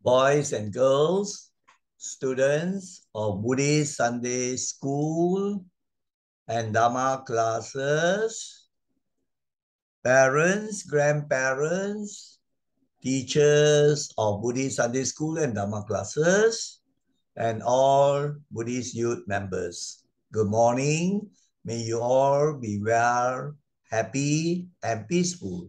boys and girls, students of Buddhist Sunday School and Dhamma classes, parents, grandparents, teachers of Buddhist Sunday School and Dhamma classes, and all Buddhist youth members. Good morning. May you all be well, happy, and peaceful.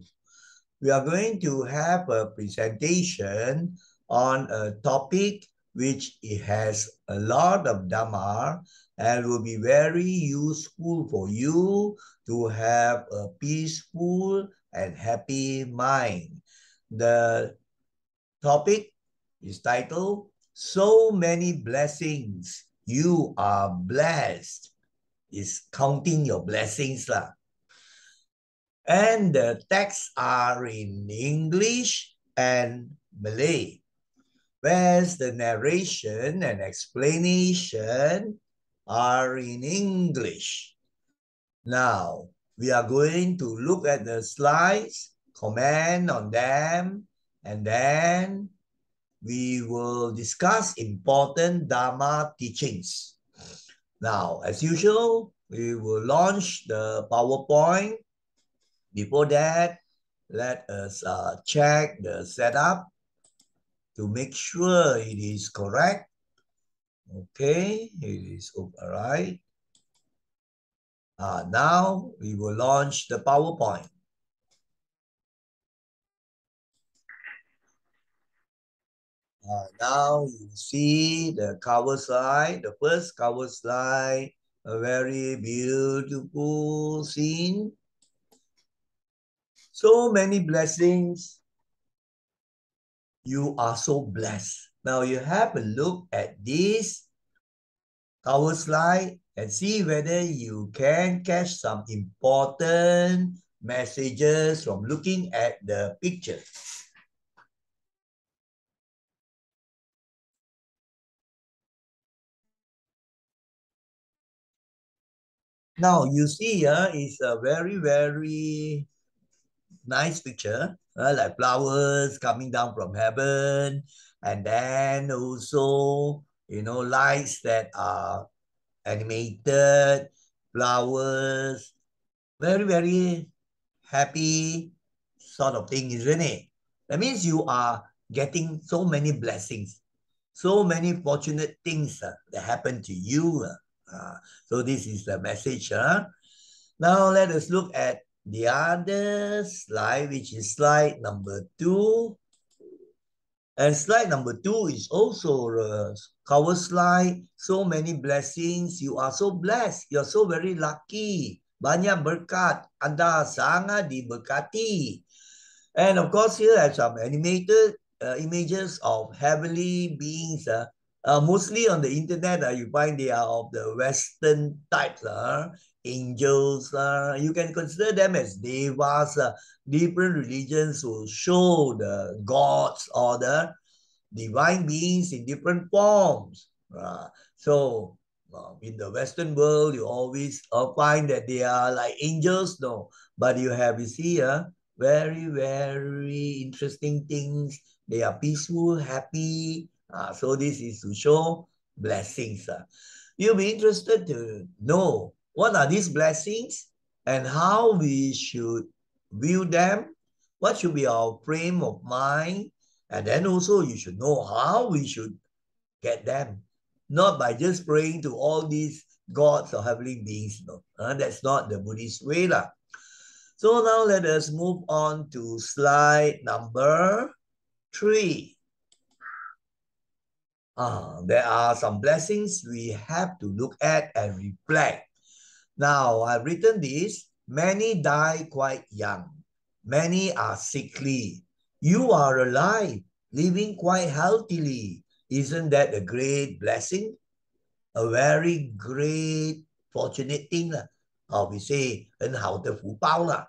We are going to have a presentation on a topic which it has a lot of Dhamma and will be very useful for you to have a peaceful and happy mind. The topic is titled, So Many Blessings. You are blessed. Is counting your blessings lah. And the texts are in English and Malay, whereas the narration and explanation are in English. Now, we are going to look at the slides, comment on them, and then we will discuss important Dhamma teachings. Now, as usual, we will launch the PowerPoint. Before that, let us check the setup to make sure it is correct. Okay, it is all right. Now we will launch the PowerPoint. Now you see the cover slide, the first cover slide, a very beautiful scene. So many blessings. You are so blessed. Now you have a look at this cover slide and see whether you can catch some important messages from looking at the picture. Now you see here is a very nice picture, like flowers coming down from heaven, and then also, lights that are animated, flowers, very happy sort of thing, isn't it? That means you are getting so many blessings, so many fortunate things that happen to you. So this is the message. Now let us look at the other slide, which is slide number 2. And slide number 2 is also a cover slide. So many blessings. You are so blessed. You are so very lucky. Banyak berkat. Anda sangat diberkati. And of course, here I have some animated images of heavenly beings. Mostly on the internet, you find they are of the Western types. Angels. You can consider them as devas. Different religions will show the gods or the divine beings in different forms. So in the Western world, you always find that they are like angels, no. But you see very interesting things. They are peaceful, happy. So this is to show blessings. You'll be interested to know what are these blessings and how we should view them. What should be our frame of mind? And then also you should know how we should get them. Not by just praying to all these gods or heavenly beings. No. That's not the Buddhist way. So now let us move on to slide number 3. There are some blessings we have to look at and reflect. Now, I've written this. Many die quite young. Many are sickly. You are alive, living quite healthily. Isn't that a great blessing? A very great fortunate thing. We say, 很好的福报啦.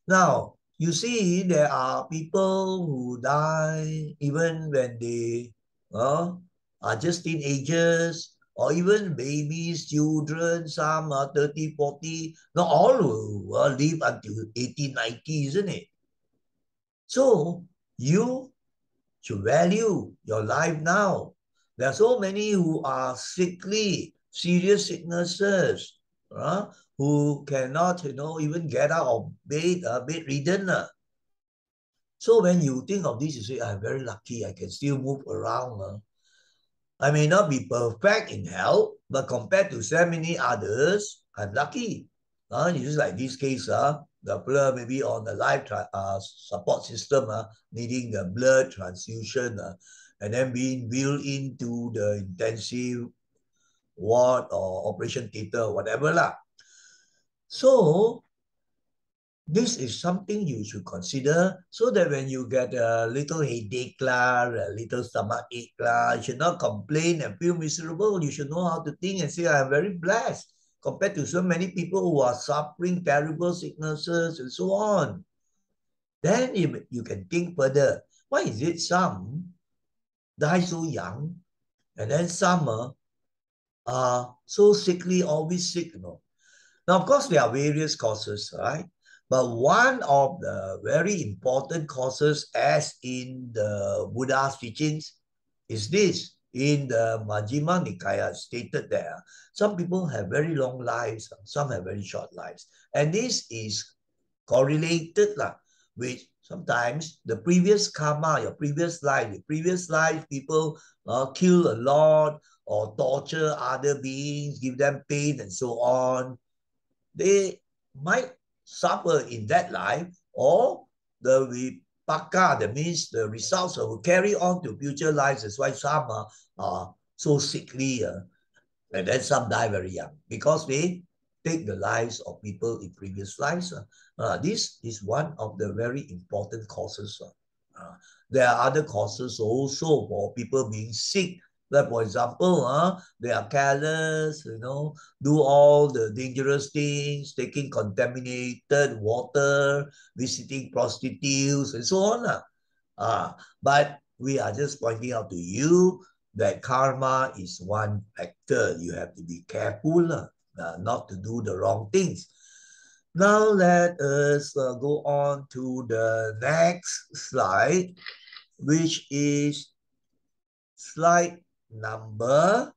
Now, you see, there are people who die even when they are just teenagers, or even babies, children, some are 30, 40, not all will live until 80, 90, isn't it? So you should value your life now. There are so many who are sickly, serious sicknesses, who cannot, even get out of bed, bedridden. So when you think of this, you say, I'm very lucky, I can still move around. I may not be perfect in health, but compared to so many others, I'm lucky. It's just like this case, the blood maybe on the life support system, needing the blood transfusion, and then being wheeled into the intensive ward or operation theater, whatever lah. So this is something you should consider, so that when you get a little headache lah, a little stomach ache lah, you should not complain and feel miserable. You should know how to think and say, I'm very blessed compared to so many people who are suffering terrible sicknesses and so on. Then you can think further. Why is it some die so young, and then some are so sickly, always sick, Now, of course, there are various causes, right? But one of the very important causes, as in the Buddha's teachings, is this. In the Majjhima Nikaya, stated there, some people have very long lives, some have very short lives. And this is correlated with sometimes the previous karma, your previous life. The previous life, people kill a lot or torture other beings, give them pain and so on. They might suffer in that life, or the vipaka, that means the results will carry on to future lives. That's why some are so sickly, and then some die very young because they take the lives of people in previous lives. This is one of the very important causes. There are other causes also for people being sick. Like, for example, they are careless, do all the dangerous things, taking contaminated water, visiting prostitutes, and so on. But we are just pointing out to you that karma is one factor. You have to be careful not to do the wrong things. Now let us go on to the next slide, which is slide number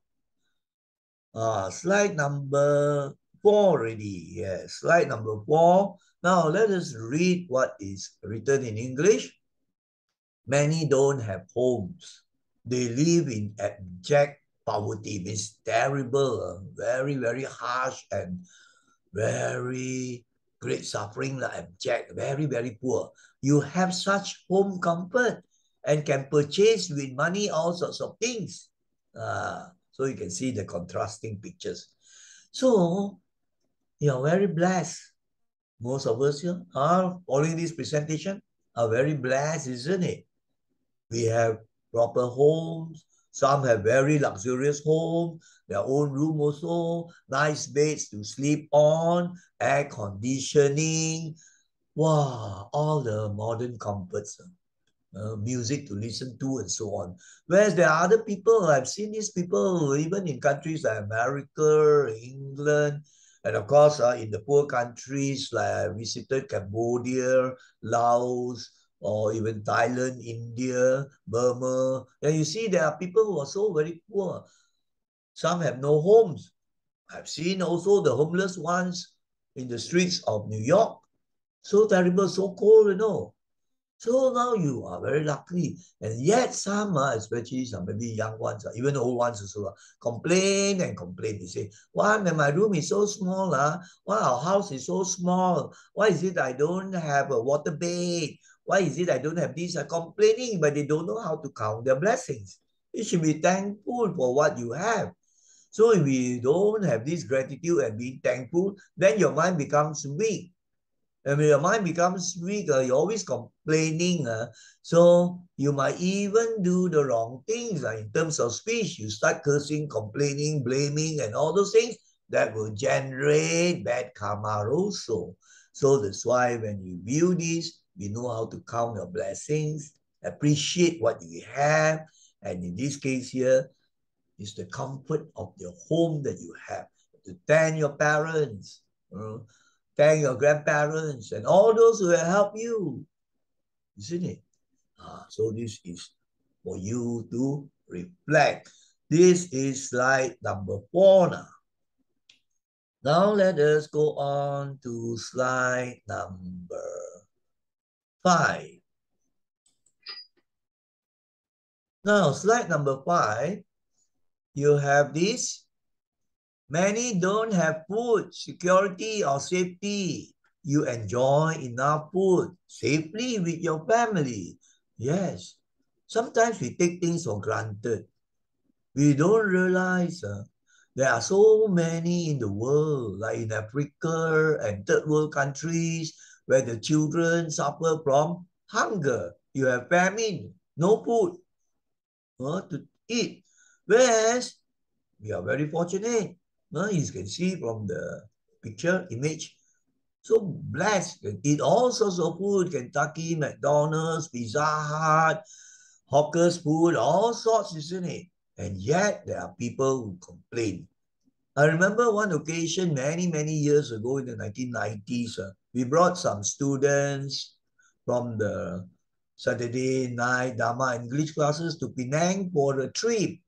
4 already. Yes, slide number 4. Now let us read what is written in English. Many don't have homes. They live in abject poverty. It's terrible, very, very harsh and very great suffering, abject, very, very poor. You have such home comfort and can purchase with money all sorts of things. So you can see the contrasting pictures. So you're very blessed. Most of us here are following this presentation are very blessed, isn't it? We have proper homes. Some have very luxurious homes, their own room also, nice beds to sleep on, air conditioning. Wow, all the modern comforts. Music to listen to and so on. Whereas there are other people, I've seen these people even in countries like America, England, and of course in the poor countries like I visited Cambodia, Laos, or even Thailand, India, Burma. And you see there are people who are so very poor. Some have no homes. I've seen also the homeless ones in the streets of New York. So terrible, so cold. So now you are very lucky. And yet some, especially some maybe young ones, even old ones also, complain and complain. They say, why my room is so small? Why our house is so small? Why is it I don't have a water bed? Why is it I don't have this? Complaining, but they don't know how to count their blessings. You should be thankful for what you have. So if you don't have this gratitude and being thankful, then your mind becomes weak. And when your mind becomes weak, you're always complaining. So you might even do the wrong things. In terms of speech, you start cursing, complaining, blaming, and all those things that will generate bad karma also. So that's why when you view this, you know how to count your blessings, appreciate what you have. And in this case here, is the comfort of your home that you have. To thank your parents, thank your grandparents, and all those who have helped you, isn't it? So this is for you to reflect. This is slide number 4 now. Now let us go on to slide number 5. Now, slide number 5, you have this. Many don't have food, security, or safety. You enjoy enough food safely with your family. Yes, sometimes we take things for granted. We don't realize there are so many in the world, like in Africa and third world countries, where the children suffer from hunger. You have famine, no food to eat. Whereas we are very fortunate. You can see from the picture, image, so blessed, can eat all sorts of food, Kentucky, McDonald's, Pizza Hut, hawkers food, all sorts, isn't it? And yet there are people who complain. I remember one occasion many years ago in the 1990s, we brought some students from the Saturday night Dhamma English classes to Penang for a trip.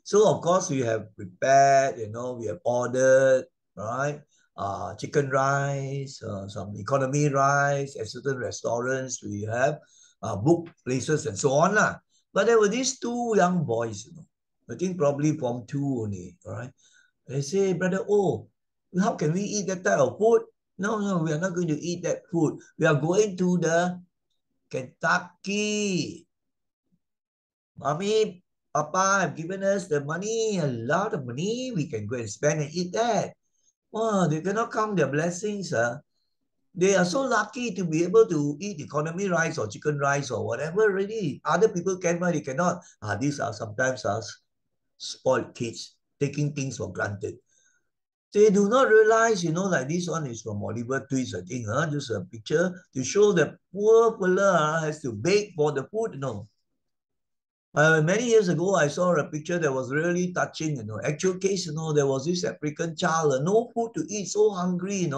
So of course we have prepared, we have ordered, right? Chicken rice, some economy rice at certain restaurants. We have booked places and so on lah. But there were these two young boys, I think probably from 2 only, right? They say, brother, oh, how can we eat that type of food? No, we are not going to eat that food. We are going to the Kentucky. Mommy, Papa have given us the money, a lot of money. We can go and spend and eat that. Wow, they cannot count their blessings. They are so lucky to be able to eat economy rice or chicken rice or whatever really. Other people can, but they cannot. These are sometimes us spoiled kids taking things for granted. They do not realize, like this one is from Oliver Twist, I think, just a picture to show that poor fella has to beg for the food, Many years ago, I saw a picture that was really touching, Actual case, there was this African child, no food to eat, so hungry,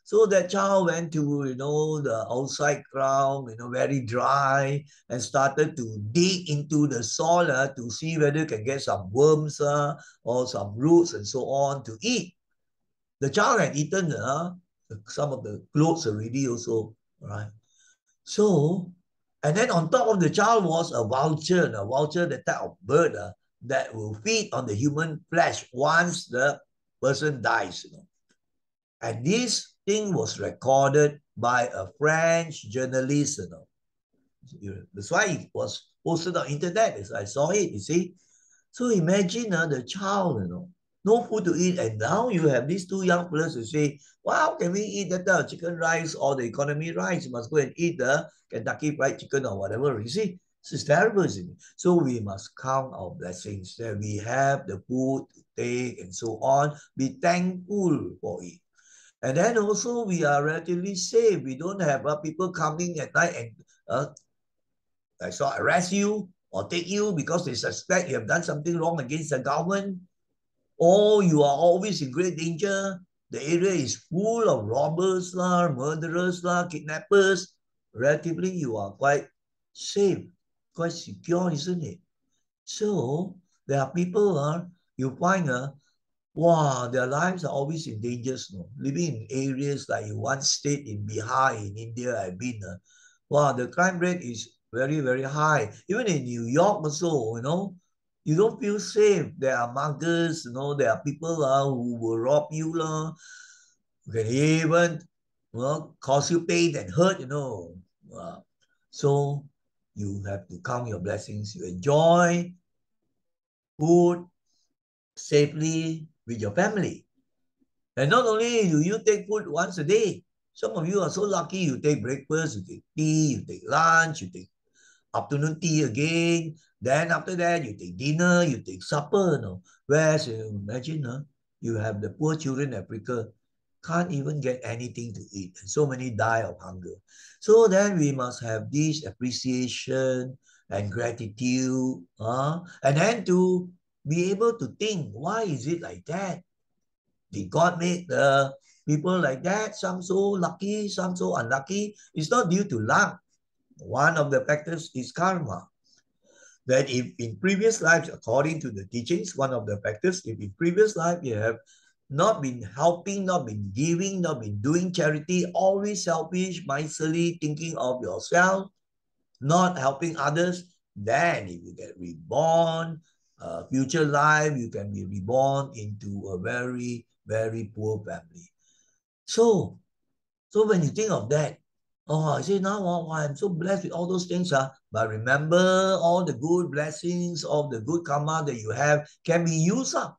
So that child went to, the outside ground, very dry, and started to dig into the soil to see whether you can get some worms or some roots and so on to eat. The child had eaten some of the clothes already also, right? So, and then on top of the child was a vulture, the type of bird that will feed on the human flesh once the person dies. And this thing was recorded by a French journalist. That's why it was posted on internet. As I saw it, you see. So imagine the child, no food to eat, and now you have these two young fellows who say, well, how can we eat that chicken rice or the economy rice? You must go and eat the Kentucky Fried Chicken or whatever. You see, this is terrible, isn't it? So we must count our blessings that we have the food to take and so on. Be thankful for it. And then also we are relatively safe. We don't have people coming at night and arrest you or take you because they suspect you have done something wrong against the government, or you are always in great danger. The area is full of robbers, murderers, kidnappers. Relatively, you are quite safe, quite secure, isn't it? So there are people, you find, wow, their lives are always in danger, living in areas like in one state in Bihar, in India, I've been, wow, the crime rate is very high. Even in New York also, you don't feel safe. There are muggers, there are people who will rob you, who can even cause you pain and hurt, So you have to count your blessings. You enjoy food safely with your family. And not only do you take food once a day, some of you are so lucky you take breakfast, you take tea, you take lunch, you take afternoon tea again. Then after that, you take dinner, you take supper. Whereas, imagine, you have the poor children in Africa, can't even get anything to eat. And so many die of hunger. So then we must have this appreciation and gratitude. And then to be able to think, why is it like that? Did God make the people like that? Some so lucky, some so unlucky. It's not due to luck. One of the factors is karma. that if in previous lives, according to the teachings, one of the factors, if in previous life you have not been helping, not been giving, not been doing charity, always selfish, miserly, thinking of yourself, not helping others, then if you get reborn, future life, you can be reborn into a very, very poor family. So when you think of that, oh, I say now, oh, I'm so blessed with all those things. But remember, all the good blessings of the good karma that you have can be used up.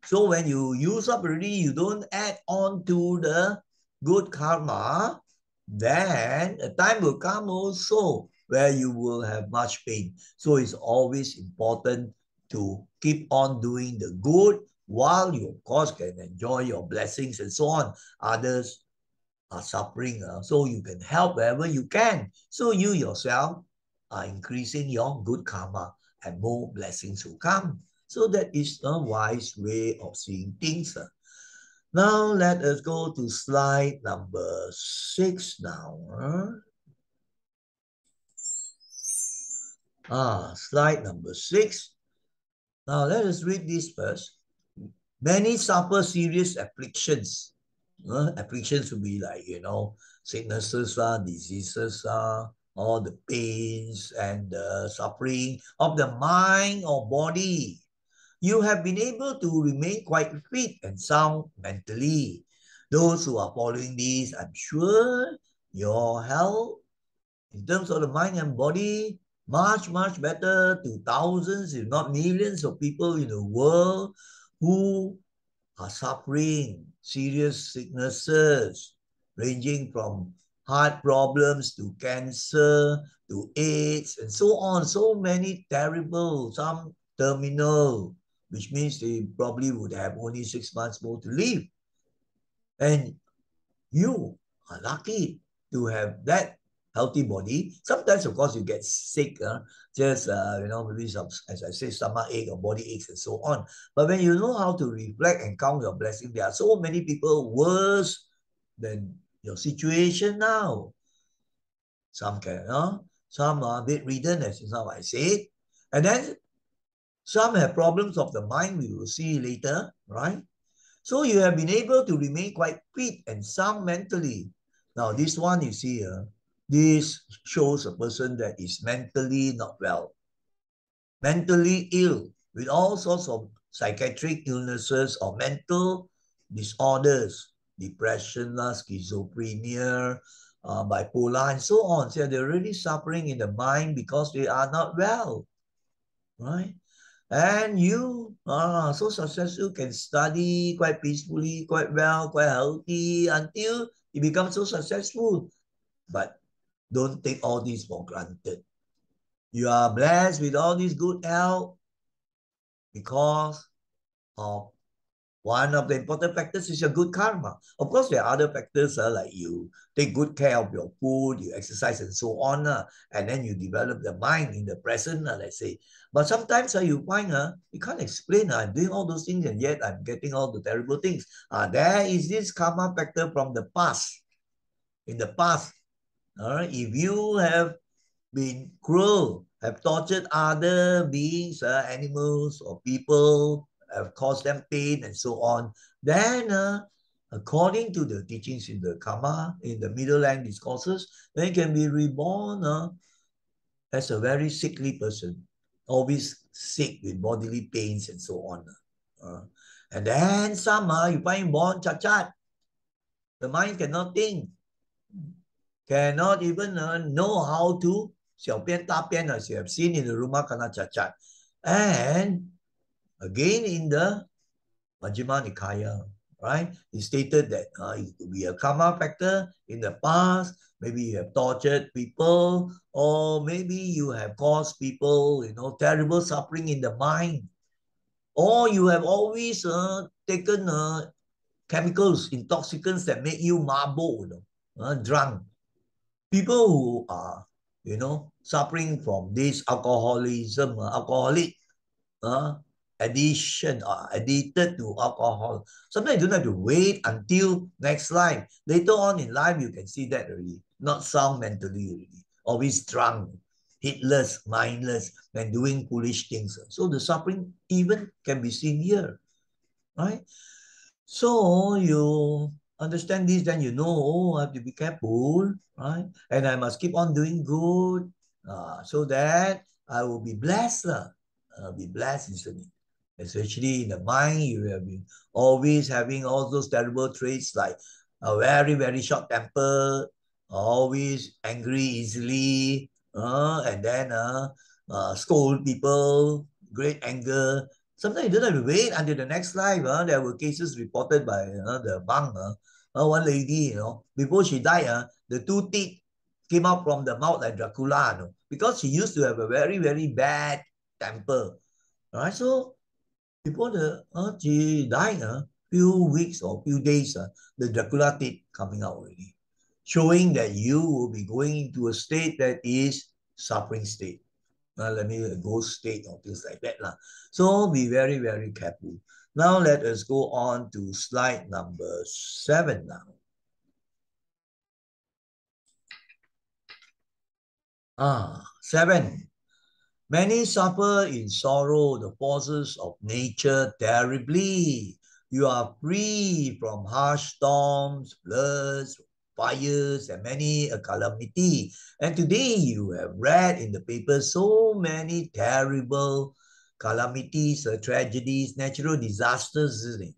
So when you use up already, you don't add on to the good karma, then a time will come also where you will have much pain. So it's always important to keep on doing the good while you, of course, can enjoy your blessings and so on. Others are suffering, so you can help wherever you can. So you yourself are increasing your good karma and more blessings will come. So that is a wise way of seeing things. Now let us go to slide number 6 now. Slide number 6. Now let us read this first. Many suffer serious afflictions. Afflictions will be like, sicknesses, diseases, all the pains and the suffering of the mind or body. You have been able to remain quite fit and sound mentally. Those who are following this, I'm sure your health in terms of the mind and body, much, much better to thousands, if not millions of people in the world who are suffering serious sicknesses, ranging from heart problems to cancer to AIDS and so on. So many terrible, some terminal, which means they probably would have only 6 months more to live. And you are lucky to have that healthy body. Sometimes, of course, you get sick, just, maybe some, as I say, stomach ache or body aches and so on. But when you know how to reflect and count your blessing, there are so many people worse than your situation now. Some can, some are bedridden, as now I said. And then some have problems of the mind, we will see later, right? So you have been able to remain quite fit and sound mentally. Now, this one you see, this shows a person that is mentally not well, mentally ill, with all sorts of psychiatric illnesses or mental disorders, depression, schizophrenia, bipolar, and so on. So they're really suffering in the mind because they are not well, right? And you are so successful, can study quite peacefully, quite well, quite healthy until you become so successful. But don't take all this for granted. You are blessed with all this good health because of one of the important factors is your good karma. Of course, there are other factors like you take good care of your food, you exercise and so on, and then you develop the mind in the present, let's say. But sometimes you find you can't explain, I'm doing all those things and yet I'm getting all the terrible things. There is this karma factor from the past. In the past, all right, if you have been cruel, have tortured other beings, animals or people, have caused them pain and so on, then according to the teachings in the Karma, in the Middle Land discourses, then can be reborn as a very sickly person, always sick with bodily pains and so on. And then some, you find born cacat. The mind cannot think, cannot even know how to 小便大便 as you have seen in the rumah kana cacat. And again in the Majjhima Nikaya, right? It stated that it could be a karma factor in the past. Maybe you have tortured people, or maybe you have caused people, terrible suffering in the mind, or you have always taken chemicals, intoxicants that make you mabuk, drunk. People who are, suffering from this alcoholism, alcoholic, addiction, addicted to alcohol. Sometimes you don't have to wait until next life. Later on in life, you can see that already. Not sound mentally already. Always drunk. heedless, mindless, and doing foolish things. So the suffering even can be seen here, right? So you understand this, then you know, oh, I have to be careful, right? And I must keep on doing good, so that I will be blessed. I'll be blessed instantly. Especially in the mind, you have been always having all those terrible traits like a very, very short temper, always angry easily, and then scold people, great anger. Sometimes you don't have to wait until the next life. There were cases reported by the monk. One lady, before she died, the two teeth came out from the mouth like Dracula, because she used to have a very, very bad temper. Right? So before she died, few weeks or few days, the Dracula teeth coming out already, showing that you will be going into a state that is suffering state. Let me go state or things like that. So be very, very careful. Now let us go on to slide number 7 now. 7. Many suffer in sorrow the forces of nature terribly. You are free from harsh storms, floods, fires, and many a calamity. And today you have read in the paper so many terrible calamities, tragedies, natural disasters, isn't it?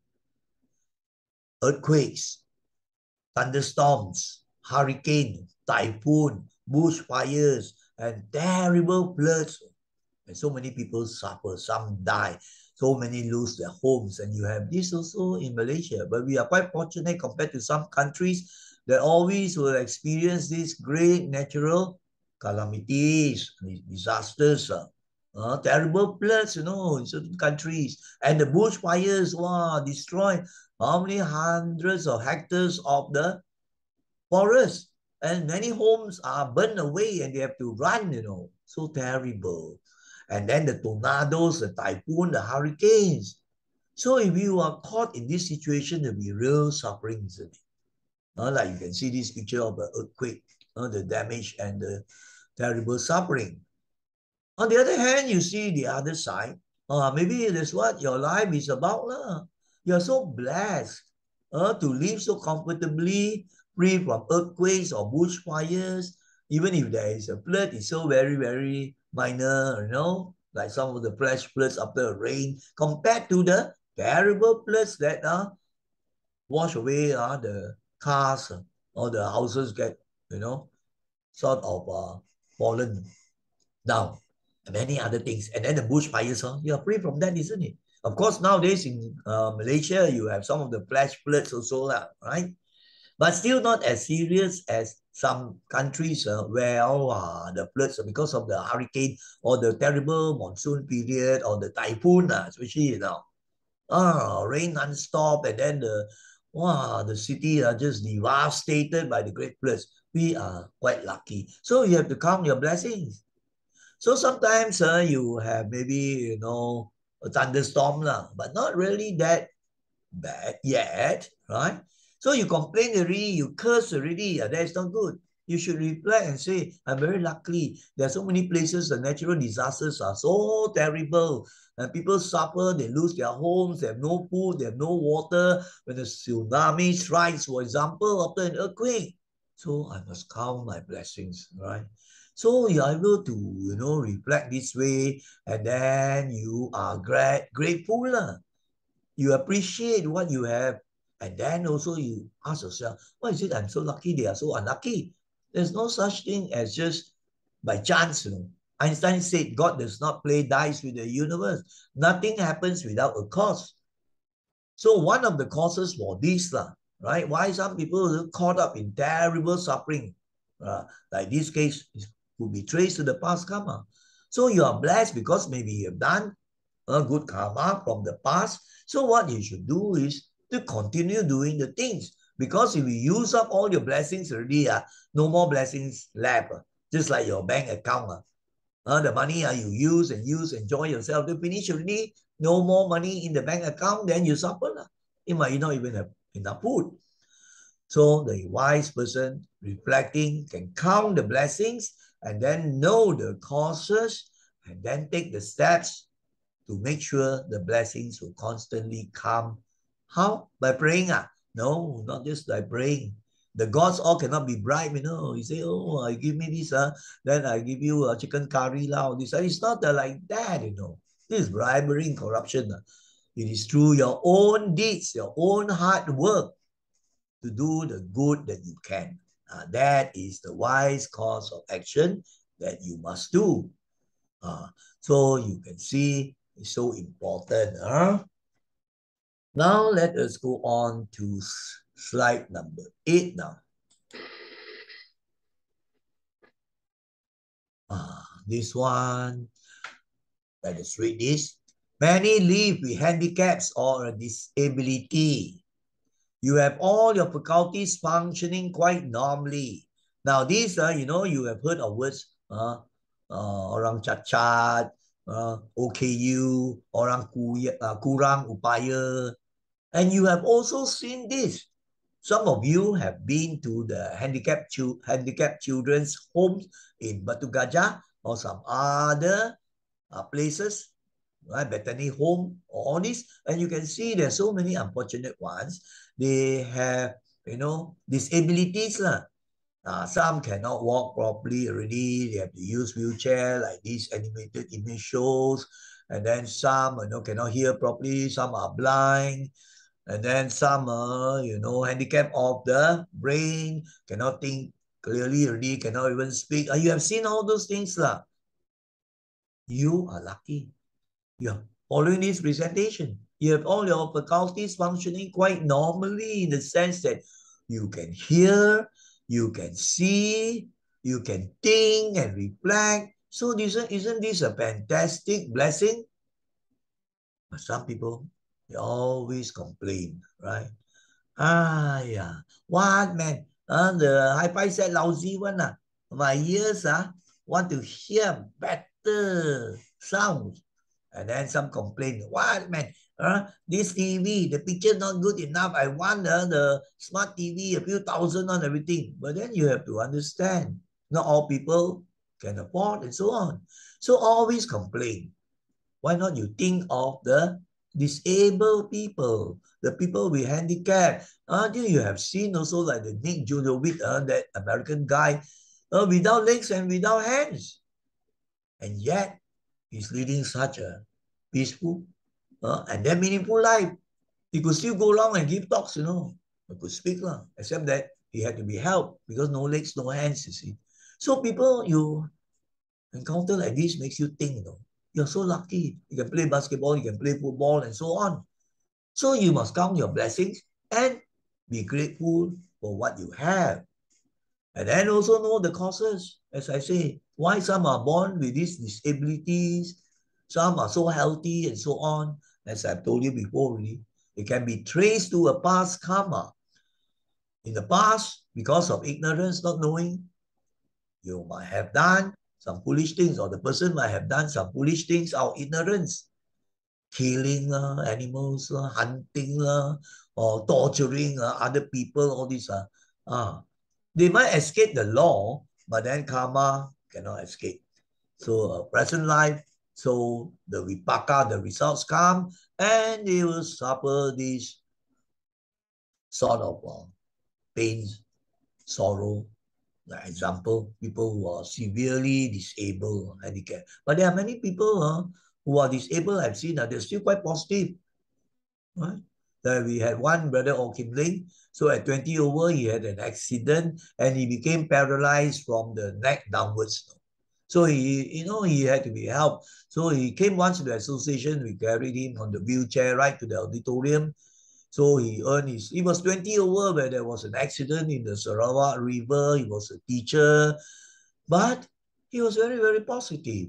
Earthquakes, thunderstorms, hurricane, typhoon, bushfires, and terrible floods. And so many people suffer, some die, so many lose their homes. And you have this also in Malaysia. But we are quite fortunate compared to some countries that always will experience these great natural calamities, disasters, terrible floods, in certain countries. And the bushfires, wow, destroy how many hundreds of hectares of the forest. And many homes are burned away and they have to run, so terrible. And then the tornadoes, the typhoon, the hurricanes. So if you are caught in this situation, there'll be real suffering, isn't it? Like you can see this picture of the earthquake, the damage and the terrible suffering. On the other hand, you see the other side. Maybe that's what your life is about. You're so blessed to live so comfortably, free from earthquakes or bushfires. Even if there is a flood, it's so very, very minor, like some of the flash floods after a rain, compared to the terrible floods that wash away the cars or the houses get, sort of fallen down, and many other things. And then the bushfires, you're free from that, isn't it? Of course, nowadays in Malaysia, you have some of the flash floods also, right? But still not as serious as some countries where the floods are because of the hurricane or the terrible monsoon period or the typhoon, especially rain non-stop, and then the city are just devastated by the great floods. We are quite lucky. So you have to count your blessings. So sometimes you have maybe, a thunderstorm, but not really that bad yet, right? So you complain already, you curse already, that is not good. You should reflect and say, I'm very lucky. There are so many places, the natural disasters are so terrible. And people suffer, they lose their homes, they have no food, they have no water. When the tsunami strikes, for example, after an earthquake. So I must count my blessings, right? So you're able to, reflect this way, and then you are grateful. You appreciate what you have, and then also you ask yourself, why is it I'm so lucky, they are so unlucky? There's no such thing as just by chance. Einstein said God does not play dice with the universe. Nothing happens without a cause. So one of the causes for this, right? Why some people are caught up in terrible suffering, like this case could be traced to the past karma. So you are blessed because maybe you have done a good karma from the past. So what you should do is to continue doing the things. Because if you use up all your blessings already, no more blessings left. Just like your bank account. The money you use and enjoy yourself, to finish already, no more money in the bank account, then you suffer. You might not even have enough food. So the wise person reflecting can count the blessings and then know the causes, and then take the steps to make sure the blessings will constantly come. How? By praying? No, not just by praying. The gods all cannot be bribed, You say, oh, I give me this, then I give you a chicken curry lah. This. It's not like that, This is bribery and corruption. It is through your own deeds, your own hard work to do the good that you can. That is the wise course of action that you must do. So you can see it's so important. Now let us go on to slide number 8 now. This one, let us read this. Many live with handicaps or a disability. You have all your faculties functioning quite normally. Now this, you have heard of words, orang cacat, OKU, orang kurang upaya. And you have also seen this. Some of you have been to the handicapped children's homes in Batu Gajah or some other places, right? Bethany home, or all this. And you can see there's so many unfortunate ones. They have, disabilities. Some cannot walk properly already. They have to use wheelchair like these animated image shows. And then some, cannot hear properly. Some are blind. And then some are, handicap of the brain, cannot think clearly already, cannot even speak. You have seen all those things. You are lucky. You are following this presentation. You have all your faculties functioning quite normally in the sense that you can hear, you can see, you can think and reflect. So isn't this a fantastic blessing? But some people, they always complain, right? Yeah. What, man? The hi-fi set lousy one. My ears want to hear better sounds. And then some complain, what, man? This TV, the picture not good enough. I want the smart TV, a few thousand on everything. But then you have to understand, not all people can afford and so on. So always complain. Why not you think of the disabled people, the people with handicap? You have seen also like the Nick Judovic, that American guy, without legs and without hands. And yet, he's leading such a peaceful and then meaningful life. He could still go along and give talks, He could speak, except that he had to be helped because no legs, no hands, you see. So people you encounter like this makes you think, You're so lucky. You can play basketball, you can play football, and so on. So you must count your blessings and be grateful for what you have. And then also know the causes, as I say, why some are born with these disabilities, some are so healthy and so on. As I've told you before, really, it can be traced to a past karma. In the past, because of ignorance, not knowing, you might have done some foolish things, or the person might have done some foolish things out of ignorance. Killing animals, hunting, or torturing other people, all these. They might escape the law, but then karma cannot escape. So present life, so the vipaka, the results come, and they will suffer these sort of pains, sorrow. Like example, people who are severely disabled, handicapped. But there are many people who are disabled, I've seen, they're still quite positive. Right? That we had one brother, Kim Ling. So at 20 over, he had an accident and he became paralyzed from the neck downwards. So he had to be helped. So he came once to the association. We carried him on the wheelchair right to the auditorium. So he was 20 over where there was an accident in the Sarawak River. He was a teacher, but he was very, very positive.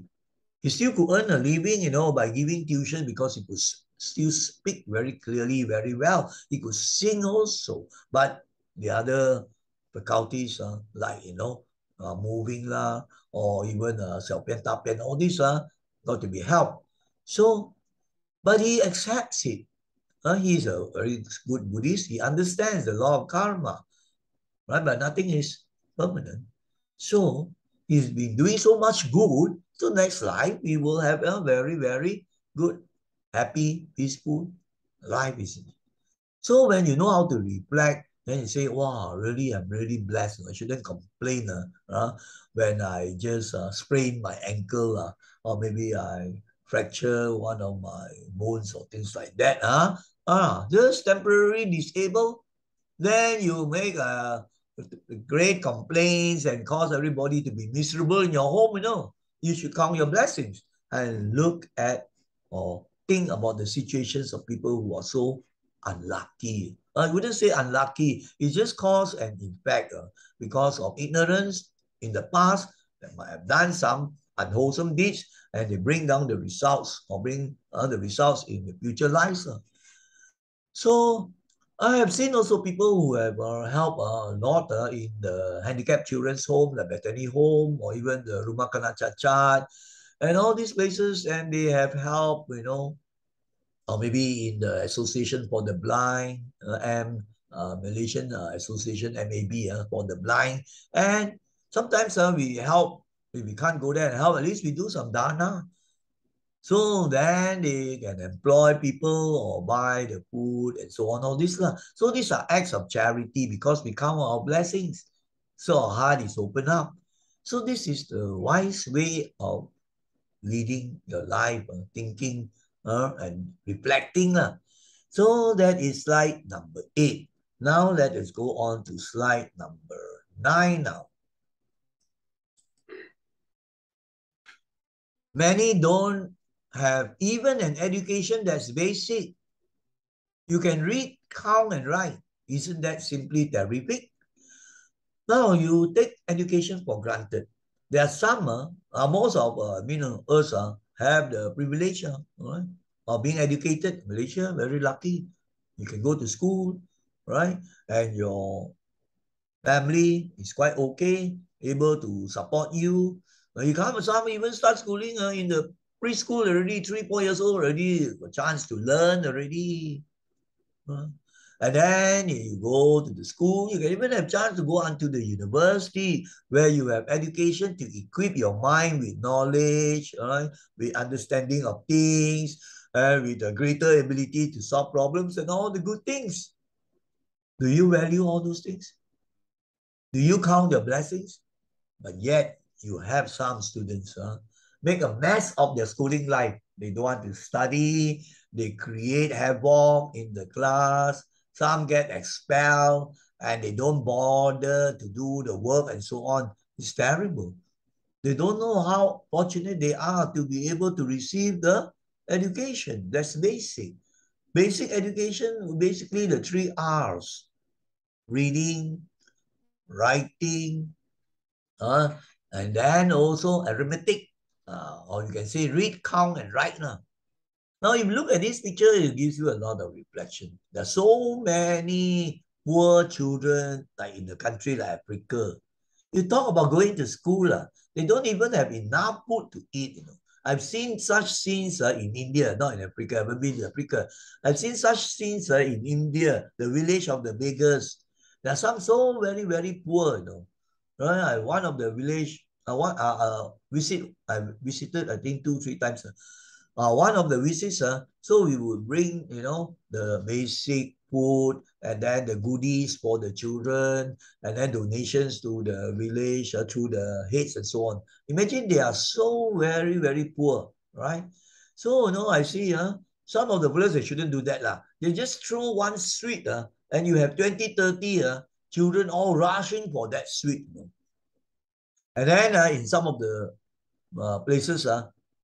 He still could earn a living, by giving tuition because he could still speak very clearly, very well. He could sing also, but the other faculties, like, moving or even 小便大便, all these got to be helped. So, but he accepts it. He's a very good Buddhist. He understands the law of karma, right? But nothing is permanent. So he's been doing so much good. So next life, we will have a very, very good, happy, peaceful life. So when you know how to reflect, then you say, wow, really, I'm really blessed. I shouldn't complain when I just sprain my ankle or maybe I fracture one of my bones or things like that. Just temporarily disabled, then you make great complaints and cause everybody to be miserable in your home. You should count your blessings and look at or think about the situations of people who are so unlucky. I wouldn't say unlucky. It just cause an impact because of ignorance in the past that might have done some unwholesome deeds, and they bring down the results or bring the results in the future lives. So I have seen also people who have helped a lot in the handicapped children's home, the Bethany home, or even the Rumah Kanak Cacat, and all these places, and they have helped, or maybe in the Association for the Blind, Malaysian Association, MAB, for the blind. And sometimes we help, if we can't go there and help, at least we do some dana. So then they can employ people or buy the food and so on, all this. So these are acts of charity because we count our blessings. So our heart is open up. So this is the wise way of leading your life, thinking and reflecting. So that is slide number 8. Now let us go on to slide number 9 now. Many don't have even an education that's basic. You can read, count, and write. Isn't that simply terrific? Now you take education for granted. There are some, most of us have the privilege right, of being educated. Malaysia, very lucky. You can go to school, right? And your family is quite okay, able to support you. You come, some even start schooling in the preschool already, 3, 4 years old already, a chance to learn already. And then you go to the school, you can even have chance to go on to the university where you have education to equip your mind with knowledge, right? With understanding of things, with a greater ability to solve problems and all the good things. Do you value all those things? Do you count your blessings? But yet you have some students make a mess of their schooling life. They don't want to study. They create havoc in the class. Some get expelled and they don't bother to do the work and so on. It's terrible. They don't know how fortunate they are to be able to receive the education. That's basic. Basic education, basically the 3 R's: reading, writing, uh, and then also arithmetic, or you can say read, count, and write. Now, if you look at this picture, it gives you a lot of reflection. There are so many poor children, like in the country like Africa. You talk about going to school, they don't even have enough food to eat. I've seen such scenes in India, not in Africa. I've been to Africa. I've seen such scenes in India, the village of the beggars. There are some so very, very poor. Right? One of the village, I visited, I think 2, 3 times. One of the visits, so we would bring, the basic food and then the goodies for the children and then donations to the village through the heads and so on. Imagine they are so very, very poor, right? So, I see some of the villages, they shouldn't do that. They just throw one sweet and you have 20, 30 children all rushing for that sweet. And then in some of the places,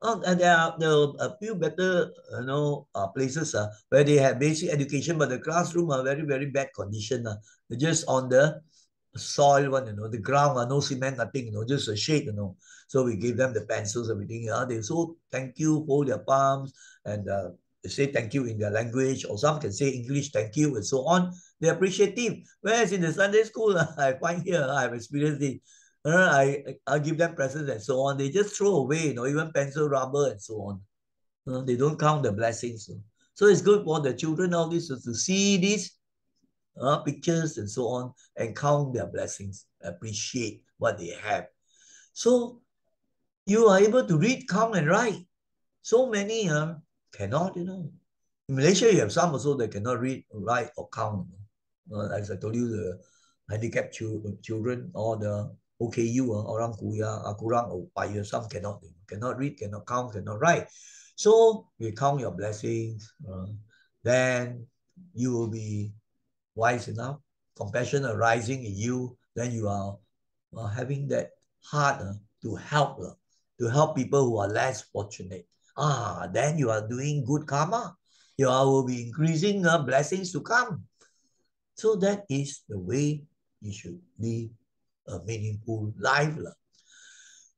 and there are a few better, places where they have basic education, but the classroom are very, very bad condition. They're just on the soil one, the ground, no cement, nothing, just a shade. So we gave them the pencils, everything. They so thank you, hold their palms, and they say thank you in their language, or some can say English, thank you, and so on. They're appreciative. Whereas in the Sunday school, I find here, I've experienced it. I give them presents and so on. They just throw away, even pencil, rubber, and so on. They don't count the blessings. So it's good for the children all this to see these pictures and so on and count their blessings, appreciate what they have. So you are able to read, count, and write. So many cannot, In Malaysia, you have some also that cannot read, write, or count. As I told you, the handicapped children or the OKU, orang kuya, kurang upaya, some cannot read, cannot count, cannot write. So you count your blessings, then you will be wise enough, compassion arising in you, then you are having that heart to help people who are less fortunate. Then you are doing good karma. You will be increasing blessings to come. So that is the way you should live a meaningful life.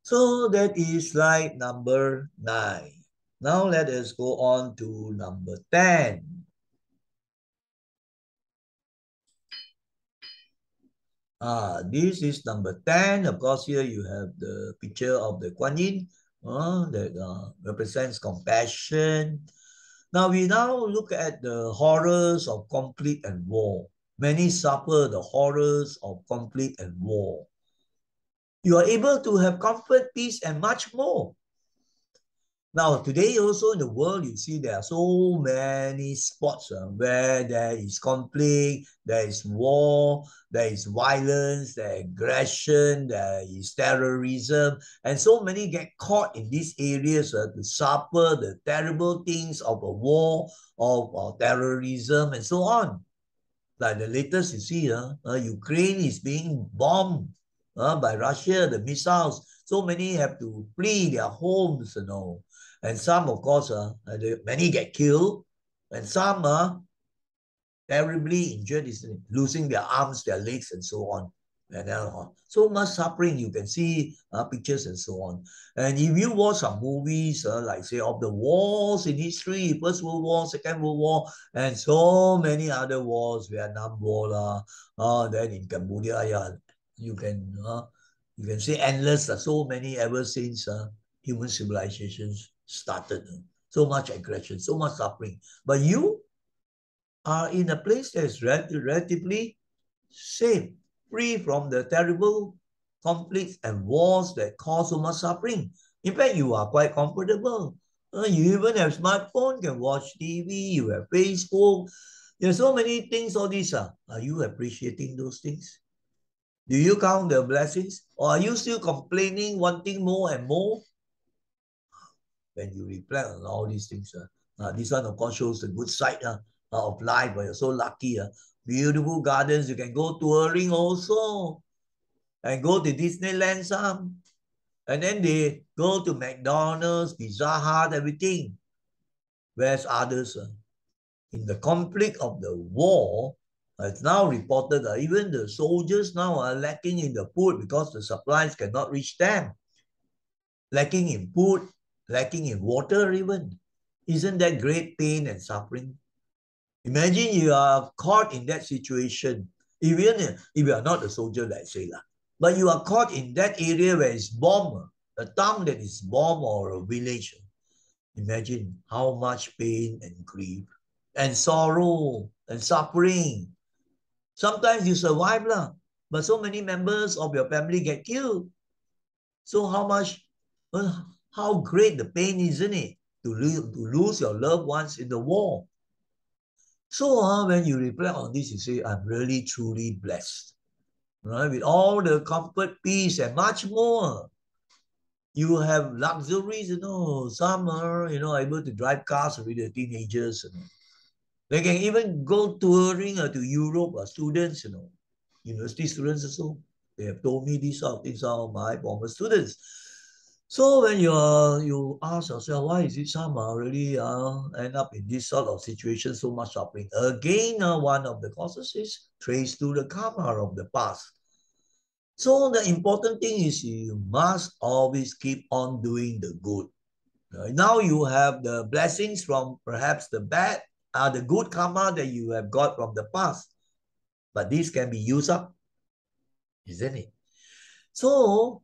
So that is slide number 9. Now let us go on to number 10. This is number 10. Of course, here you have the picture of the Kuan Yin that represents compassion. Now we now look at the horrors of conflict and war. Many suffer the horrors of conflict and war. You are able to have comfort, peace, and much more. Now, today also in the world, you see there are so many spots where there is conflict, there is war, there is violence, there is aggression, there is terrorism, and so many get caught in these areas to suffer the terrible things of a war, of terrorism, and so on. Like the latest you see, Ukraine is being bombed by Russia, the missiles. So many have to flee their homes, And some, of course, many get killed, and some are terribly injured, losing their arms, their legs, and so on. And so much suffering, you can see pictures and so on. And if you watch some movies, like say of the wars in history, First World War, Second World War, and so many other wars, Vietnam War, then in Cambodia, you can say endless, so many ever since human civilizations started. So much aggression, so much suffering. But you are in a place that is relatively safe, free from the terrible conflicts and wars that cause so much suffering. In fact, you are quite comfortable. You even have smartphone, can watch TV, you have Facebook. There's so many things, all these. Are you appreciating those things? Do you count the blessings? Or are you still complaining, wanting more and more? When you reflect on all these things, this one, of course, shows the good side of life. You're so lucky. Beautiful gardens. You can go touring also and go to Disneyland some. And then they go to McDonald's, Pizza Hut, everything. Whereas others, in the conflict of the war, it's now reported that even the soldiers now are lacking in the food because the supplies cannot reach them. Lacking in food, lacking in water even. Isn't that great pain and suffering? Imagine you are caught in that situation. Even if you are not a soldier, let's say, but you are caught in that area where it's bombed, a town that is bombed or a village. Imagine how much pain and grief and sorrow and suffering. Sometimes you survive, but so many members of your family get killed. So how great the pain, isn't it? To lose your loved ones in the war. So when you reflect on this, you say, I'm really truly blessed. Right? With all the comfort, peace, and much more. You have luxuries, Some are, able to drive cars with the teenagers. They can even go touring to Europe, students, university students also. They have told me these are things are my former students. So when you ask yourself, why is it some really end up in this sort of situation, so much suffering? Again, one of the causes is traced to the karma of the past. So the important thing is you must always keep on doing the good. Now you have the blessings from perhaps the good karma that you have got from the past. But this can be used up, isn't it? So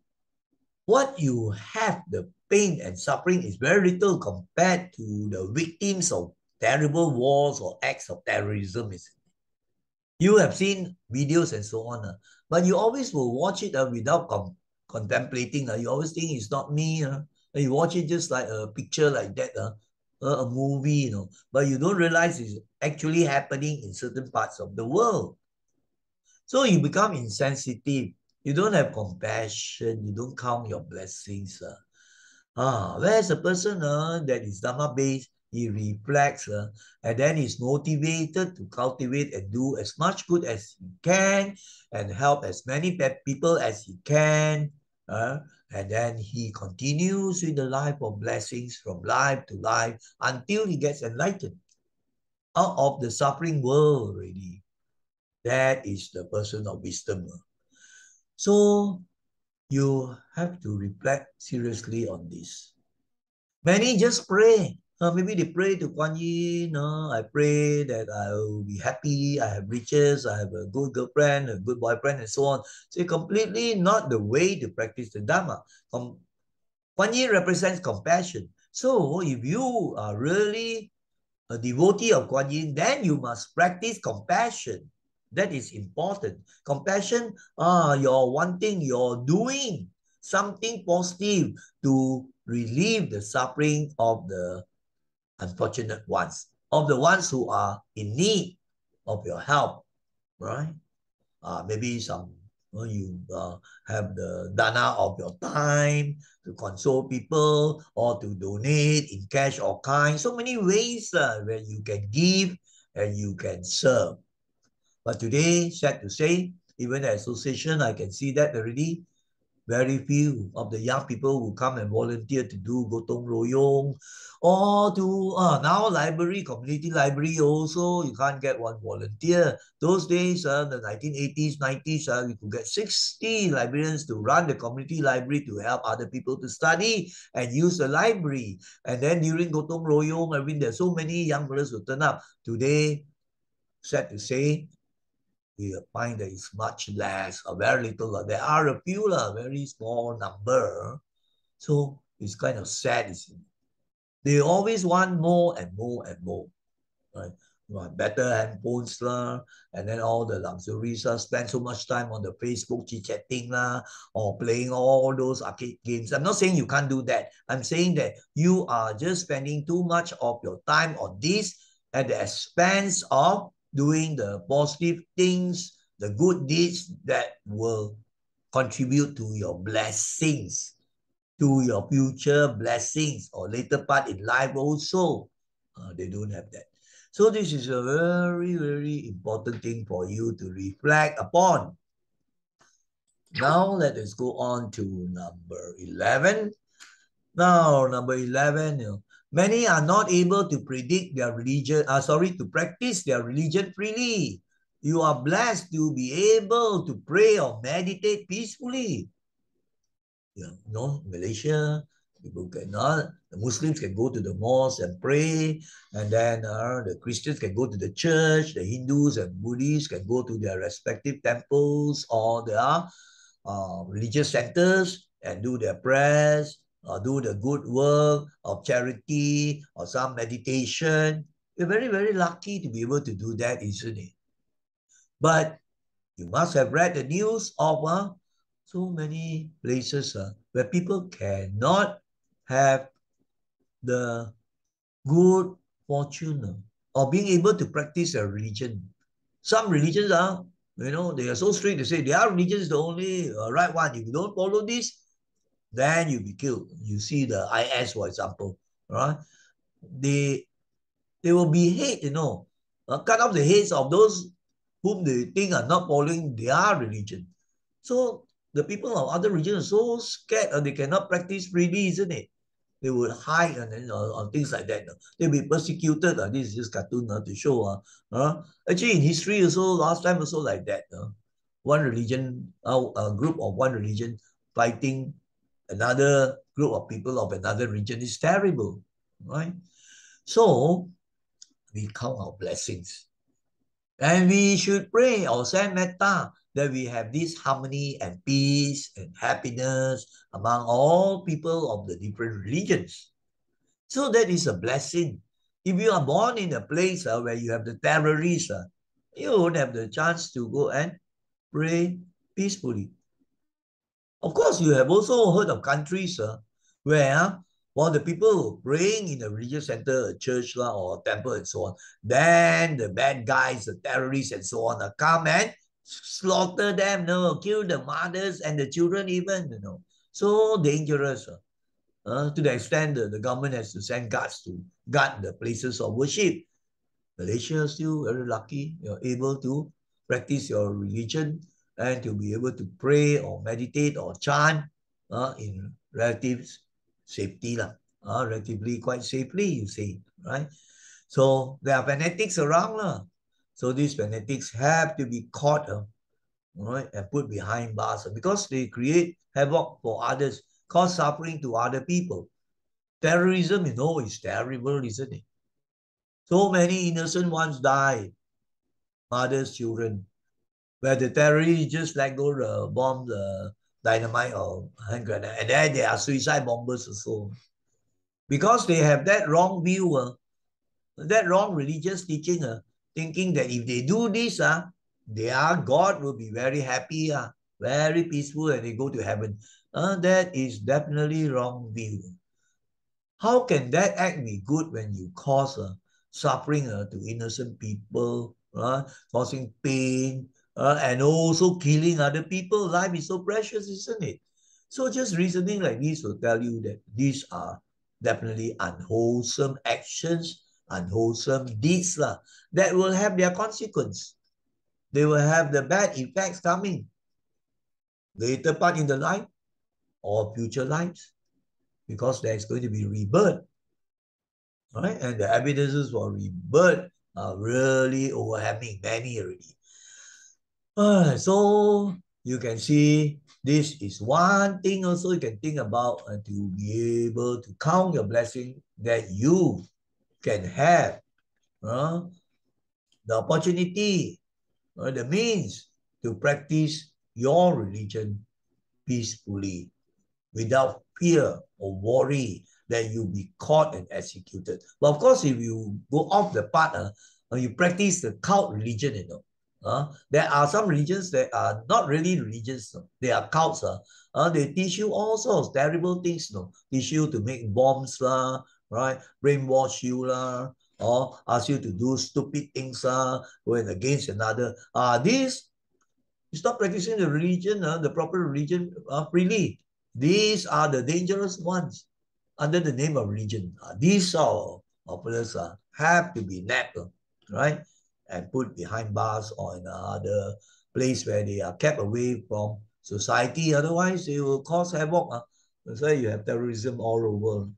what you have, the pain and suffering, is very little compared to the victims of terrible wars or acts of terrorism. You have seen videos and so on, but you always will watch it without contemplating. You always think it's not me. You watch it just like a picture like that, a movie, but you don't realize it's actually happening in certain parts of the world. So you become insensitive. You don't have compassion. You don't count your blessings. Whereas a person that is Dhamma-based, he reflects and then is motivated to cultivate and do as much good as he can and help as many people as he can. And then he continues with the life of blessings from life to life until he gets enlightened out of the suffering world already. That is the person of wisdom. So you have to reflect seriously on this. Many just pray. Maybe they pray to Kuan Yin. I pray that I will be happy, I have riches, I have a good girlfriend, a good boyfriend, and so on. So completely not the way to practice the Dhamma. Kuan Yin represents compassion. So if you are really a devotee of Kuan Yin, then you must practice compassion. That is important. Compassion, you're wanting, you're doing something positive to relieve the suffering of the unfortunate ones, of the ones who are in need of your help, right? Maybe you have the dana of your time to console people or to donate in cash or kind. So many ways where you can give and you can serve. But today, sad to say, even the association, I can see that already. Very few of the young people who come and volunteer to do gotong royong or to now library, community library also, you can't get one volunteer. Those days, the 1980s, 90s, we could get 60 librarians to run the community library to help other people to study and use the library. And then during gotong royong, I mean, there's so many young brothers who turn up. Today, sad to say, we find that it's much less or very little. There are a few, very small number. So it's kind of sad. They always want more and more and more. Right? Better handphones and then all the luxuries spend so much time on the Facebook chit-chatting or playing all those arcade games. I'm not saying you can't do that. I'm saying that you are just spending too much of your time on this at the expense of doing the positive things, the good deeds that will contribute to your blessings, to your future blessings or later part in life also. They don't have that. So this is a very, very important thing for you to reflect upon. Now let us go on to number 11. Now, number 11, many are not able to predict their religion, to practice their religion freely. You are blessed to be able to pray or meditate peacefully. Malaysia, people cannot. The Muslims can go to the mosque and pray, and then the Christians can go to the church, the Hindus and Buddhists can go to their respective temples or their religious centers and do their prayers, or do the good work of charity or some meditation. We're very, very lucky to be able to do that, isn't it? But you must have read the news of so many places where people cannot have the good fortune of being able to practice their religion. Some religions they are so strict. They say their religion is the only right one. If you don't follow this, then you'll be killed. You see the IS, for example, right? They will be hate, cut off the heads of those whom they think are not following their religion. So the people of other regions are so scared they cannot practice freely, isn't it? They would hide and on things like that. They'll be persecuted. This is just cartoon to show. Actually, in history also, last time also like that. One religion, a group of one religion fighting another group of people of another region is terrible, right? So we count our blessings. And we should pray or send metta that we have this harmony and peace and happiness among all people of the different religions. So that is a blessing. If you are born in a place where you have the terrorists, you won't have the chance to go and pray peacefully. Of course, you have also heard of countries where while the people praying in a religious center, a church or a temple and so on, then the bad guys, the terrorists and so on, come and slaughter them, kill the mothers and the children even, So dangerous. To the extent that the government has to send guards to guard the places of worship. Malaysia is still very lucky. You're able to practice your religion and to be able to pray or meditate or chant in relative safety. Relatively quite safely, you say, right? So there are fanatics around. So these fanatics have to be caught right, and put behind bars because they create havoc for others, cause suffering to other people. Terrorism, is terrible, isn't it? So many innocent ones die, mothers, children, where the terrorists just let go the bomb, the dynamite or hand grenade, and then they are suicide bombers also. Because they have that wrong view, that wrong religious teaching, thinking that if they do this, their God will be very happy, very peaceful, and they go to heaven. That is definitely wrong view. How can that act be good when you cause suffering to innocent people, causing pain, and also killing other people? Life is so precious, isn't it? So just reasoning like this will tell you that these are definitely unwholesome actions, unwholesome deeds that will have their consequence. They will have the bad effects coming later part in the life or future lives because there is going to be rebirth. Right? And the evidences for rebirth are really overwhelming, many already. So you can see this is one thing also you can think about to be able to count your blessing that you can have the opportunity, the means to practice your religion peacefully without fear or worry that you'll be caught and executed. But of course, if you go off the path, you practice the cult religion, there are some religions that are not really religious. They are cults. They teach you all sorts of terrible things. Teach you to make bombs, right? Brainwash you, or ask you to do stupid things going against another. This you stop practicing the religion, the proper religion freely. These are the dangerous ones under the name of religion. These are offenders have to be napped, right? And put behind bars or in another place where they are kept away from society. Otherwise, they will cause havoc. That's why you have terrorism all over.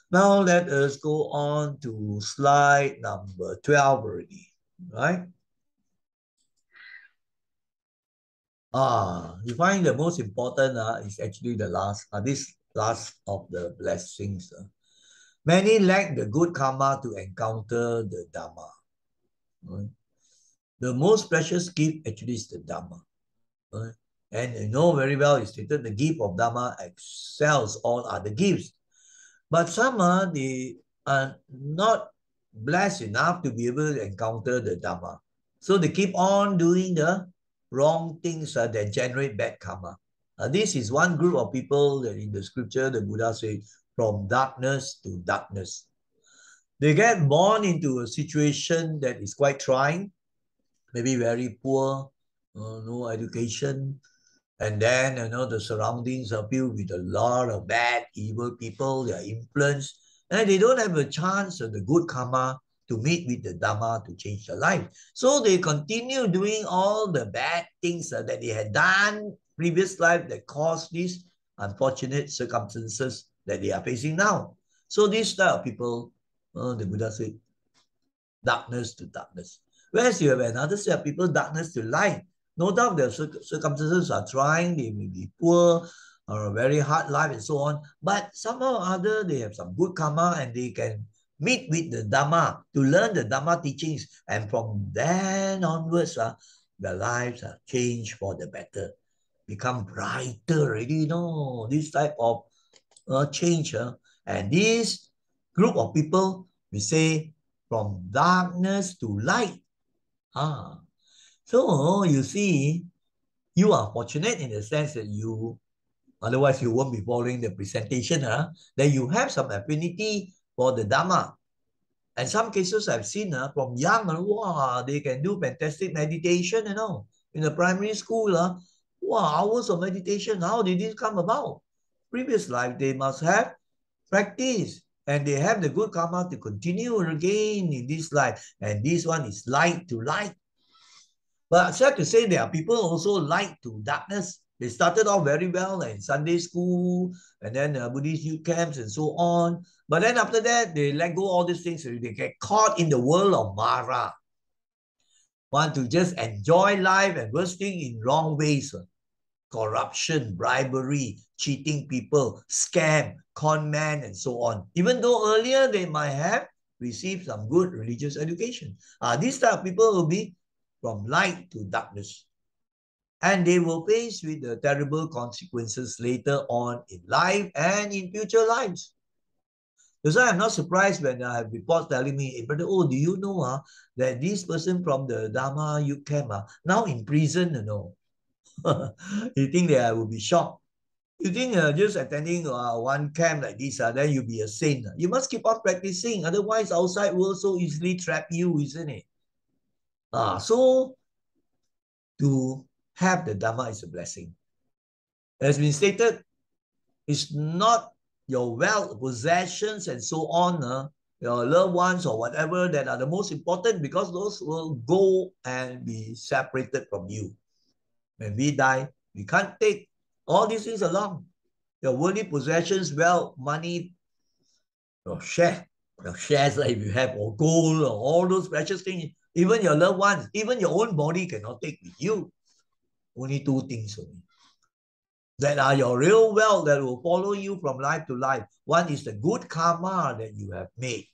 Now let us go on to slide number 12 already, right? You find the most important is actually the last, this last of the blessings. Many lack the good karma to encounter the Dhamma. Right? The most precious gift actually is the Dhamma. Right? And you know very well, it's stated the gift of Dhamma excels all other gifts. But some they are not blessed enough to be able to encounter the Dhamma. So they keep on doing the wrong things that generate bad karma. This is one group of people that in the scripture, the Buddha said, from darkness to darkness. They get born into a situation that is quite trying, maybe very poor, no education, and then, the surroundings are filled with a lot of bad, evil people, they are influenced, and they don't have a chance of the good karma to meet with the Dhamma to change their life. So they continue doing all the bad things that they had done previous life that caused these unfortunate circumstances that they are facing now. So these type of people, the Buddha said, darkness to darkness. Whereas you have another set of people, darkness to light. No doubt their circumstances are trying, they may be poor, or a very hard life and so on, but somehow or other they have some good karma and they can meet with the Dhamma to learn the Dhamma teachings, and from then onwards, their lives are changed for the better, become brighter already, this type of change. And this group of people, we say, from darkness to light. So you see, you are fortunate in the sense that you Otherwise, you won't be following the presentation. Then you have some affinity for the Dhamma. And some cases I've seen from young, wow, they can do fantastic meditation, in the primary school. Wow, hours of meditation. How did this come about? Previous life, they must have practice. And they have the good karma to continue again in this life. And this one is light to light. But sad to say, there are people also light to darkness. They started off very well in Sunday school and then Buddhist youth camps and so on. But then after that, they let go all these things. They get caught in the world of Mara. Want to just enjoy life and worst thing in wrong ways. Corruption, bribery, cheating people, scam, con man, and so on. Even though earlier they might have received some good religious education. These type of people will be from light to darkness. And they will face with the terrible consequences later on in life and in future lives. That's why I'm not surprised when I have reports telling me, hey, brother, do you know that this person from the Dhamma youth camp now in prison, You think that I will be shocked? You think just attending one camp like this, then you'll be a saint? You must keep on practicing. Otherwise, outside world so easily trap you, isn't it? So to have the Dhamma is a blessing. As been stated, it's not your wealth, possessions, and so on, your loved ones or whatever that are the most important, because those will go and be separated from you. When we die, we can't take all these things along. Your worldly possessions, wealth, money, your shares like if you have, or gold, or all those precious things, even your loved ones, even your own body cannot take with you. Only two things only that are your real wealth that will follow you from life to life. One is the good karma that you have made,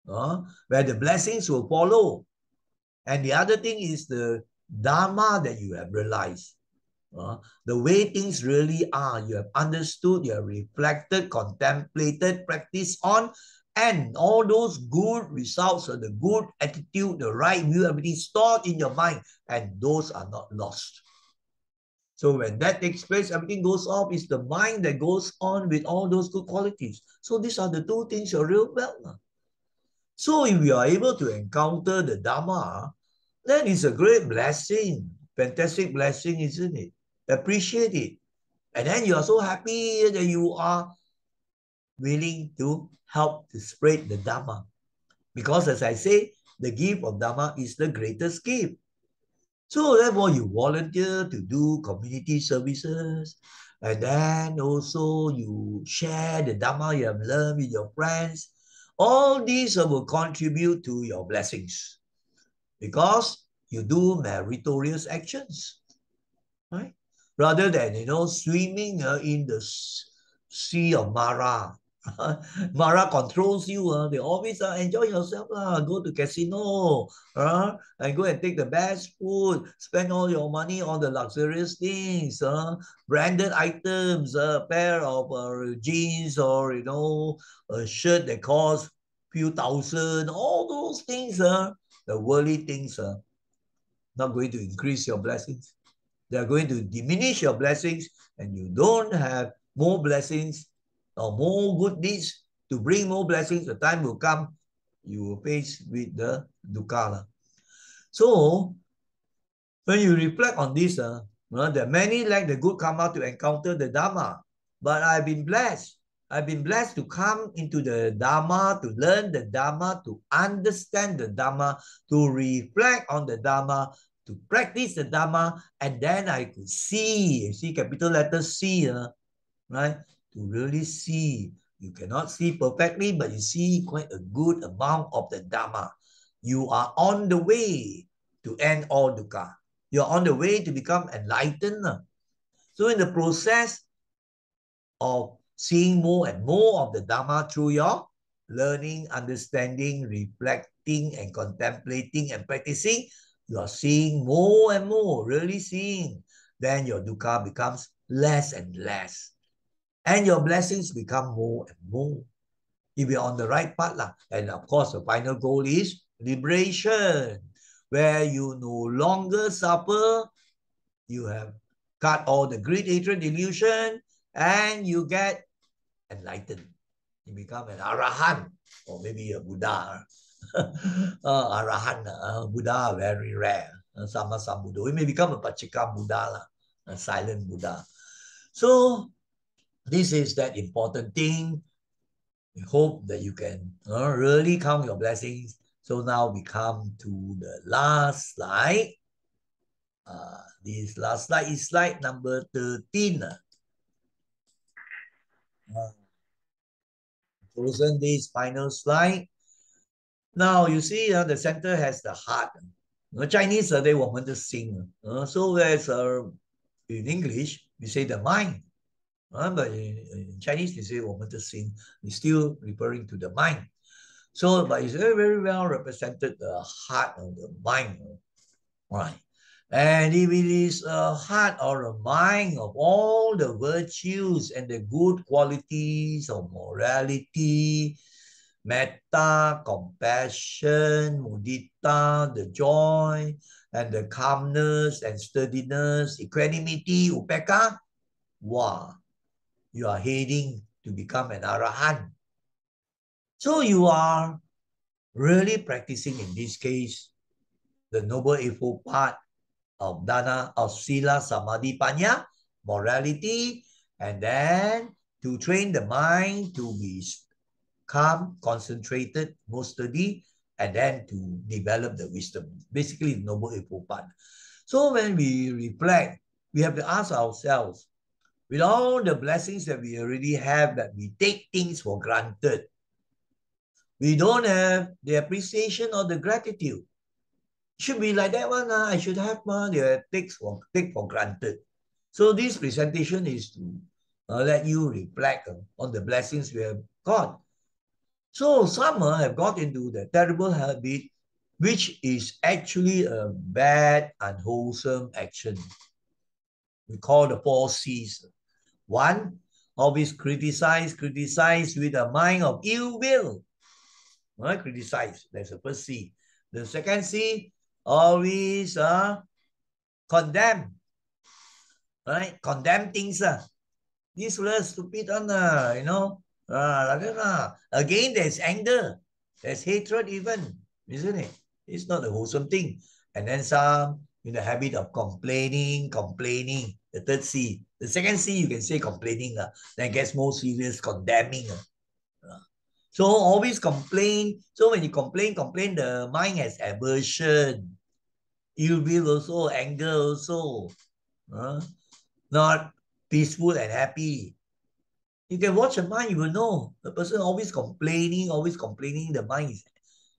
where the blessings will follow. And the other thing is the Dhamma that you have realized. The way things really are, you have understood, you have reflected, contemplated, practiced on, and all those good results or the good attitude, the right view, everything stored in your mind, and those are not lost. So when that takes place, everything goes off. It's the mind that goes on with all those good qualities. So these are the two things you're real well. So if you are able to encounter the Dhamma, then it's a great blessing. Fantastic blessing, isn't it? Appreciate it. And then you are so happy that you are willing to help to spread the Dhamma. Because as I say, the gift of Dhamma is the greatest gift. So therefore, you volunteer to do community services, and then also you share the Dhamma you have learned with your friends. All these will contribute to your blessings because you do meritorious actions, right? Rather than, swimming in the sea of Mara. Mara controls you. They always enjoy yourself. Go to casino and go and take the best food. Spend all your money on the luxurious things. Branded items, a pair of jeans or, a shirt that costs few thousand. All those things, the worldly things are not going to increase your blessings. They are going to diminish your blessings, and you don't have more blessings or more good deeds to bring more blessings. The time will come, you will face with the dukkha. So, when you reflect on this, that many lack the good karma to encounter the Dhamma, but I've been blessed. I've been blessed to come into the Dhamma, to learn the Dhamma, to understand the Dhamma, to reflect on the Dhamma, to practice the Dhamma, and then I could see capital letter C, right? To really see. You cannot see perfectly, but you see quite a good amount of the Dhamma. You are on the way to end all dukkha. You're on the way to become enlightened. So in the process of seeing more and more of the Dhamma through your learning, understanding, reflecting, and contemplating and practicing, you are seeing more and more, really seeing. Then your dukkha becomes less and less. And your blessings become more and more. If you're on the right path. And of course, the final goal is liberation, where you no longer suffer. You have cut all the greed, hatred, delusion, and you get enlightened. You become an Arahant, or maybe a Buddha. Arahant, Buddha, very rare. Sama Sambuddha. We may become a Pachika Buddha, a silent Buddha. So this is that important thing. We hope that you can really count your blessings. So now we come to the last slide. This last slide is slide number 13. Chosen this final slide. Now you see the center has the heart. Chinese they want to sing. So there's in English we say the mind. But in Chinese we say 我们的心. It's still referring to the mind. So, but it's very, very well represented the heart of the mind. Right. And if it is a heart or a mind of all the virtues and the good qualities of morality, metta, compassion, mudita, the joy, and the calmness and sturdiness, equanimity, upekkha, wow, you are heading to become an arahant. So you are really practicing, in this case, the Noble Eightfold Path of Dana, of Sila, Samadhi, Panya, morality, and then to train the mind to be calm, concentrated, more steady, and then to develop the wisdom. Basically, the Noble Eightfold Path. So when we reflect, we have to ask ourselves, with all the blessings that we already have, that we take things for granted, we don't have the appreciation or the gratitude. Should be like that one. I should have they take for granted. So this presentation is to let you reflect on the blessings we have got. So some have got into the terrible habit, which is actually a bad, unwholesome action. We call the 4 C's. 1, always criticize with a mind of ill will. Criticize, that's the first C. The second C, always condemn. Right? Condemn things. This was stupid one, you know. Again, there's anger. There's hatred even, isn't it? It's not a wholesome thing. And then some in the habit of complaining. The third C. The second C, you can say complaining. Then gets more serious, condemning. So always complain. So when you complain, the mind has aversion, ill will also, anger also. Not peaceful and happy. You can watch a mind, you will know. The person always complaining, the mind is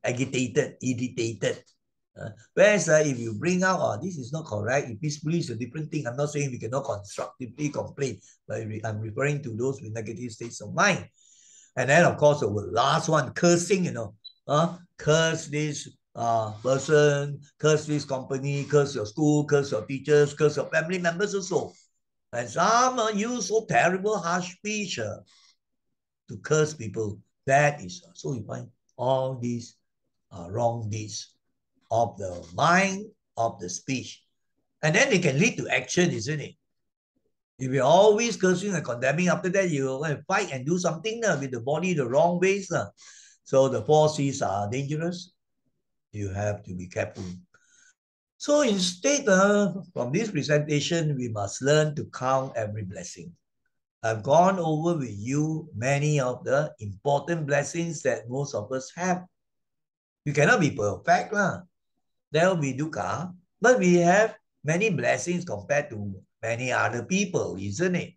agitated, irritated. Whereas if you bring out, this is not correct, if peacefully is a different thing. I'm not saying we cannot constructively complain, but I'm referring to those with negative states of mind. And then, of course, the last one, cursing, you know. Curse this person, curse this company, curse your school, curse your teachers, curse your family members also. And some use so terrible, harsh speech to curse people. That is, so you find all these wrong deeds of the mind, of the speech. And then they can lead to action, isn't it? If you're always cursing and condemning, after that you will fight and do something with the body the wrong ways. So the 4 C's are dangerous. You have to be careful. So instead, from this presentation, we must learn to count every blessing. I've gone over with you many of the important blessings that most of us have. You cannot be perfect. There will be dukkha, but we have many blessings compared to many other people, isn't it?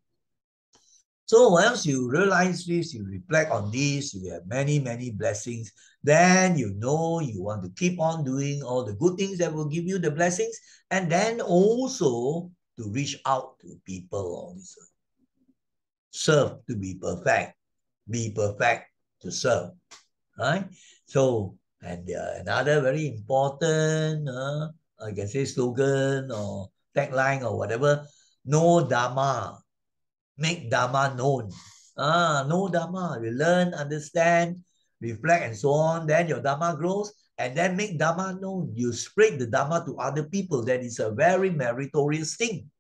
So once you realize this, you reflect on this, you have many, many blessings, then you know you want to keep on doing all the good things that will give you the blessings, and then also to reach out to people. Serve to be perfect to serve, right? So, and another very important, I can say slogan or tagline or whatever, know Dhamma. Make Dhamma known. Know Dhamma. You learn, understand, reflect, and so on. Then your Dhamma grows, and then make Dhamma known. You spread the Dhamma to other people. That is a very meritorious thing.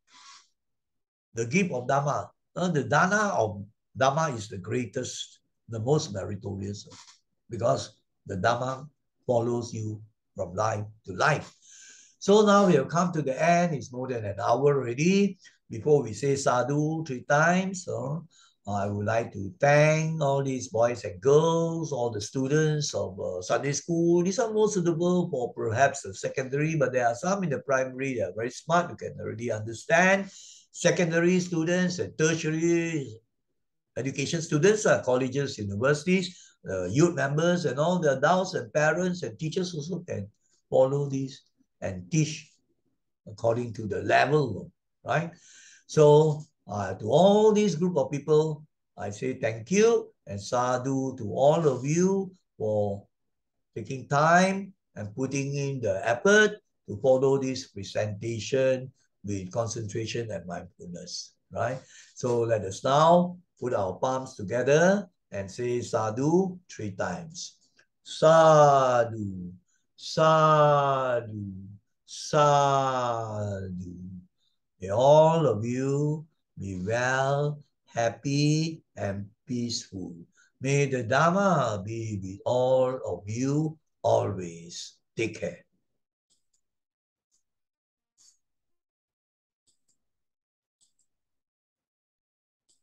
The gift of Dhamma. The dana of Dhamma is the greatest, the most meritorious, because the Dhamma follows you from life to life. So now we have come to the end. It's more than an hour already. Before we say sadhu 3 times, I would like to thank all these boys and girls, all the students of Sunday school. These are more suitable for perhaps the secondary, but there are some in the primary that are very smart, you can already understand. Secondary students and tertiary education students, colleges, universities, youth members, and all the adults and parents and teachers also can follow this and teach according to the level, right? So to all these group of people, I say thank you and sadhu to all of you for taking time and putting in the effort to follow this presentation with concentration and mindfulness, right? So let us now put our palms together and say sadhu 3 times. Sadhu, sadhu, sadhu. May all of you be well, happy, and peaceful. May the Dhamma be with all of you always. Take care.